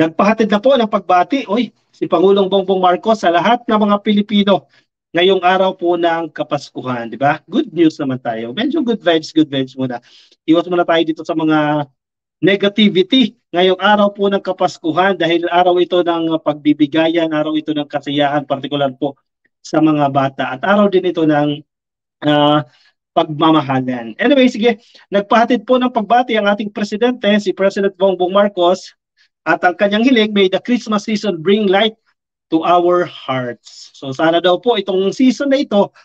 Nagpahatid na po ng pagbati, si Pangulong Bongbong Marcos sa lahat ng mga Pilipino ngayong araw po ng Kapaskuhan, di ba? Good news naman tayo. Medyo good vibes muna. Iwas muna tayo dito sa mga negativity ngayong araw po ng Kapaskuhan dahil araw ito ng pagbibigayan, araw ito ng kasiyahan, partikular po sa mga bata. At araw din ito ng pagmamahalan. Anyway, sige, nagpahatid po ng pagbati ang ating presidente, si President Bongbong Marcos, at ang kanyang hiling, may the Christmas season bring light to our hearts. So sana daw po itong season na ito,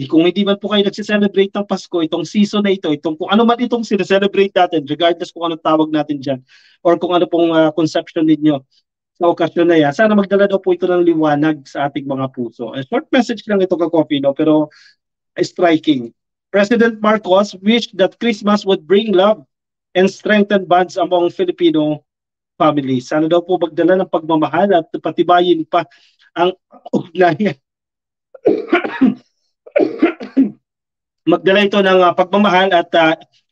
kung hindi man po kayo nagsiselebrate ng Pasko, itong season na ito, kung ano man itong sineselebrate natin, regardless kung anong tawag natin dyan, or kung ano pong conception ninyo sa okasyon na yan, sana magdala daw po ito ng liwanag sa ating mga puso. A short message lang ito ka-coffee, no? Pero striking. President Marcos wished that Christmas would bring love and strengthen bonds among Filipino family. Sana daw po magdala ng pagmamahal at patibayin pa ang ugnayan. Magdala ito ng pagmamahal at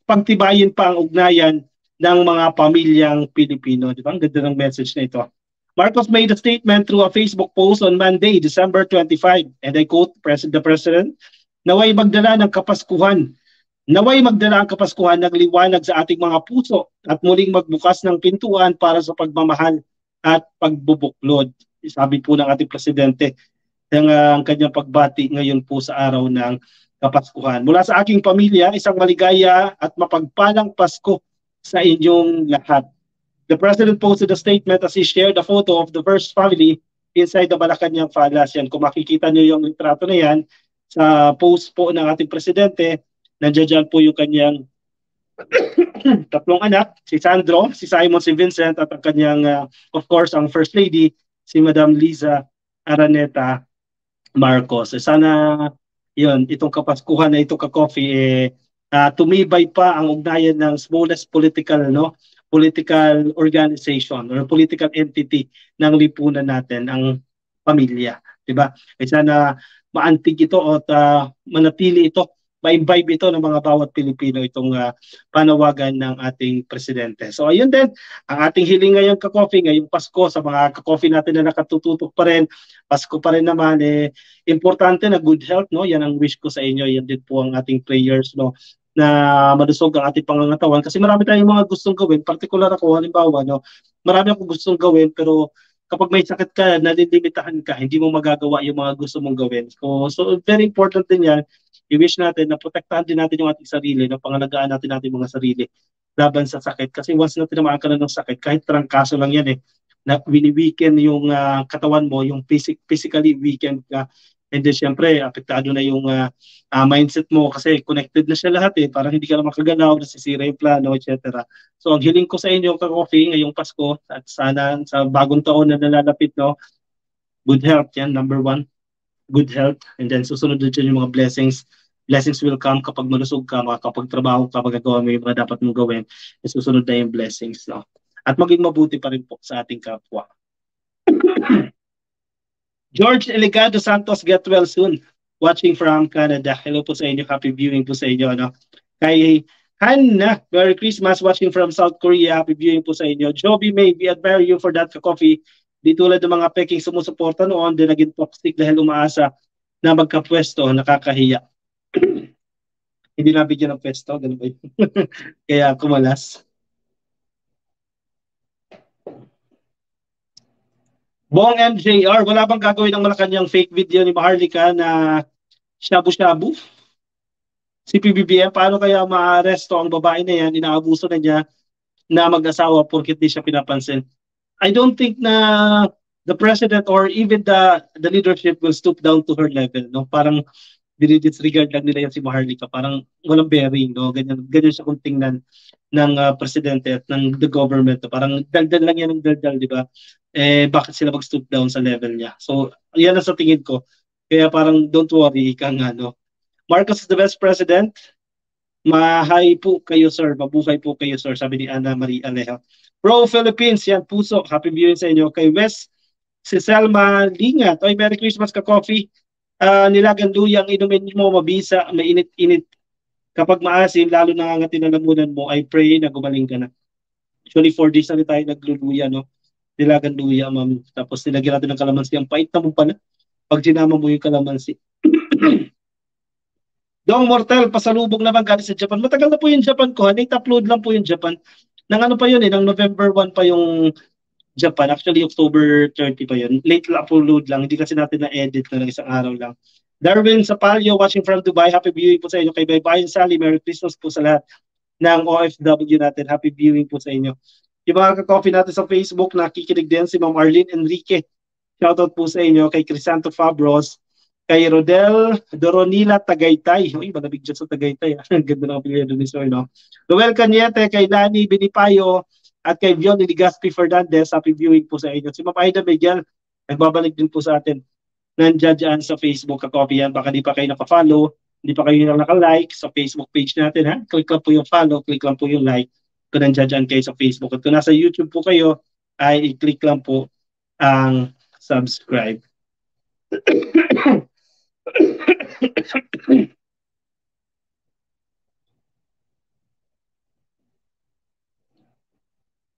pagtibayin pa ang ugnayan ng mga pamilyang Pilipino. Di ba? Ang ganda ng message na ito. Marcos made a statement through a Facebook post on Monday, December 25, and I quote the President, "Naway magdala ng Kapaskuhan. Naway magdala ang Kapaskuhan ng liwanag sa ating mga puso at muling magbukas ng pintuan para sa pagmamahal at pagbubuklod." Sabi po ng ating presidente ang kanyang pagbati ngayon po sa araw ng Kapaskuhan. Mula sa aking pamilya, isang maligaya at mapagpalang Pasko sa inyong lahat. The president posted a statement as he shared a photo of the first family inside the Malacanang Palace. Yan, kung makikita niyo yung litrato na yan sa post po ng ating presidente, nandiyan po yung kanyang tatlong anak, si Sandro, si Simon, si Vincent, at ang kanyang, of course, ang First Lady, si Madam Liza Araneta Marcos. Sana yun, itong Kapaskuhan na ito ka-coffee, tumibay pa ang ugnayan ng smallest political organization or political entity ng lipunan natin, ang pamilya. Diba? Sana maantig ito at manatili ito, ma-imbibe ito ng mga bawat Pilipino itong panawagan ng ating presidente. So ayun din, ang ating hiling ngayon ka-coffee, ngayong Pasko, sa mga ka-coffee natin na nakatututok pa rin, Pasko pa rin naman, importante na good health, no? Yan ang wish ko sa inyo, yan din po ang ating prayers, no? Na malusog ang ating pangangatawan kasi marami tayong mga gustong gawin, particular ako, halimbawa, no? Marami akong gustong gawin pero kapag may sakit ka, nalilimitahan ka, hindi mo magagawa yung mga gusto mong gawin. So very important din yan. I-wish natin na protektahan din natin yung ating sarili, na pangalagaan natin mga sarili laban sa sakit. Kasi once na tinamaan ka na ng sakit, kahit trangkaso lang yan na wini-weaken yung katawan mo, yung physically weakened ka. And then syempre, apektado na yung mindset mo kasi connected na siya lahat parang hindi ka na makagalaw, nasisira yung plano, etc. So ang hiling ko sa inyo, ka-coffee, ngayong Pasko at sana sa bagong taon na nalalapit, no, good health, yan, number one. Good health, and then susunod din yung mga blessings. Blessings will come kapag malusog ka, kapag trabaho ka, magagawa mo yung mga dapat mong gawin, susunod na yung blessings, no? At maging mabuti pa rin po sa ating kapwa. George Eligado Santos, get well soon. Watching from Canada. Hello po sa inyo. Happy viewing po sa inyo. No? Kay Hannah, Merry Christmas. Watching from South Korea. Happy viewing po sa inyo. Joby May, we admire you for that coffee. Di tulad ng mga peking sumusuporta noon, din naging toxic dahil umaasa na magkapwesto, nakakahiya. Hindi nabigyan ng pwesto, ganun ba yun? Kaya kumalas. Bong MJR, wala bang gagawin ng Malacanang fake video ni Maharlika na shabu-shabu? Si PBBM, paano kaya maaresto ang babae na yan, inaabuso na niya na mag-asawa porkit di siya pinapansin? I don't think na the president or even the leadership will stoop down to her level, no? Parang dinidisregard lang nila yan si Maharlika, parang walang bearing, no? Ganyan siya kung tingnan ng presidente at ng the government, no? Parang daldal lang yan ng daldal, di ba? Bakit sila mag-stoop down sa level niya? So, yan ang sa tingin ko. Kaya parang don't worry, kang ano. Marcos is the best president. Mahay po kayo, sir. Mabuhay po kayo, sir. Sabi ni Ana Marie Alejo. Pro Philippines, yan puso. Happy viewing sa inyo. Kay Wes, si Selma Lingat. Oy, Merry Christmas ka coffee. Nilagang luyang inumin mo, mabisa, mainit-init. Kapag maasim, lalo nangangatin na lamunan mo, I pray na gumaling ka na. Actually, 4 days na tayo nagluluya, no? Nilagang luya, ma'am. Tapos nilagyan natin ng kalamansi. Ang pait naman pala pag sinama mo yung kalamansi. Dong Mortel, pasalubong naman galing sa Japan. Matagal na po yung Japan ko. Late upload lang po yung Japan. Nang ano pa yun eh, nang November 1 pa yung Japan. Actually, October 30 pa yun. Late upload lang. Hindi kasi natin na-edit na lang isang araw lang. Darwin Sapalio, watching from Dubai. Happy viewing po sa inyo. Kay Baybayin Sally, Merry Christmas po sa lahat ng OFW natin. Happy viewing po sa inyo. Yung mga ka-coffee natin sa Facebook, nakikinig din si Ma'am Arlene Enrique. Shoutout po sa inyo. Kay Crisanto Fabros, kay Rodel Doronila Tagaytay. Uy, malamig dyan sa Tagaytay. Ang ganda ng apelyido ni Sir, no? Noel Cañete, kay Nani Binipayo, at kay Vion Ligaspi Fernandez. Happy viewing po sa inyo. Si Ma'am Aida Miguel, nagbabalik din po sa atin. Nandiyan dyan sa Facebook, ka-copy yan. Baka di pa kayo naka-follow, hindi pa kayo naka-like sa Facebook page natin. Ha? Click lang po yung follow, click lang po yung like. Kung nandiyan dyan kayo sa Facebook. At kung nasa YouTube po kayo, ay i-click lang po ang subscribe.